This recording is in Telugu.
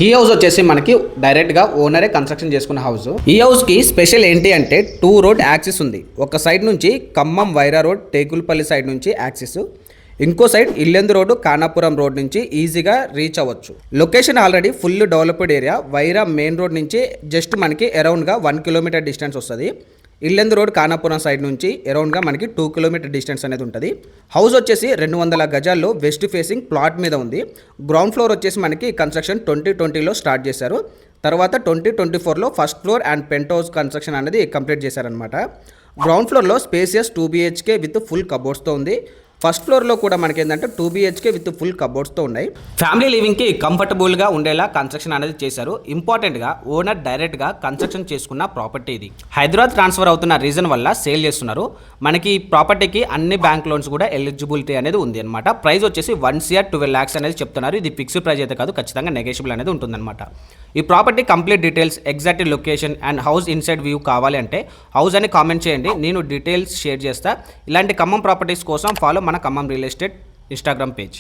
ఈ హౌస్ వచ్చేసి మనకి డైరెక్ట్గా ఓనరే కన్స్ట్రక్షన్ చేసుకున్న హౌస్. ఈ హౌస్కి స్పెషల్ ఏంటి అంటే 2 రోడ్ యాక్సిస్ ఉంది. ఒక సైడ్ నుంచి ఖమ్మం వైరా రోడ్ టేకుల్పల్లి సైడ్ నుంచి యాక్సిస్, ఇంకో side Yellandu road Kanapuram road నుంచి ఈజీగా రీచ్ అవ్వచ్చు. Location already full developed area. Wyra main road నుంచి జస్ట్ మనకి అరౌండ్గా 1 కిలోమీటర్ డిస్టెన్స్ వస్తుంది. ఇల్లెందు రోడ్ కానాపురం సైడ్ నుంచి అరౌండ్గా మనకి 2 కిలోమీటర్ డిస్టెన్స్ అనేది ఉంటుంది. హౌస్ వచ్చేసి 200 గజాల్లో వెస్ట్ ఫేసింగ్ ప్లాట్ మీద ఉంది. గ్రౌండ్ ఫ్లోర్ వచ్చేసి మనకి కన్స్ట్రక్షన్ 2020లో స్టార్ట్ చేశారు. తర్వాత 2024లో first floor and penthouse construction అనేది కంప్లీట్ చేశారనమాట. గ్రౌండ్ ఫ్లోర్లో స్పేసియస్ 2 BHK విత్ ఫుల్ కబోర్డ్స్తో ఉంది. ఫస్ట్ ఫ్లోర్లో కూడా మనకి ఏంటంటే 2 BHK విత్ ఫుల్ కబోర్డ్స్తో ఉన్నాయి. ఫ్యామిలీ లివింగ్కి కంఫర్టబుల్గా ఉండేలా కన్స్ట్రక్షన్ అనేది చేశారు. ఇంపార్టెంట్గా ఓనర్ డైరెక్ట్గా కన్స్ట్రక్షన్ చేసుకున్న ప్రాపర్టీ ఇది. హైదరాబాద్ ట్రాన్స్ఫర్ అవుతున్న రీజన్ వల్ల సేల్ చేస్తున్నారు. మనకి ఈ ప్రాపర్టీకి అన్ని బ్యాంక్ లోన్స్ కూడా ఎలిజిబిలిటీ అనేది ఉంది అనమాట. ప్రైస్ వచ్చేసి 1,12 lakhs అనేది చెప్తున్నారు. ఇది ఫిక్స్డ్ ప్రైస్ అయితే కాదు, ఖచ్చితంగా నెగోషియబుల్ అనేది ఉంటుందన్నమాట. ఈ property complete details, exact location and house inside view కావాలి అంటే హౌస్ అని కామెంట్ చేయండి, నేను డీటెయిల్స్ షేర్ చేస్తా. ఇలాంటి ఖమ్మం ప్రాపర్టీస్ కోసం ఫాలో మన Khammam real estate Instagram page.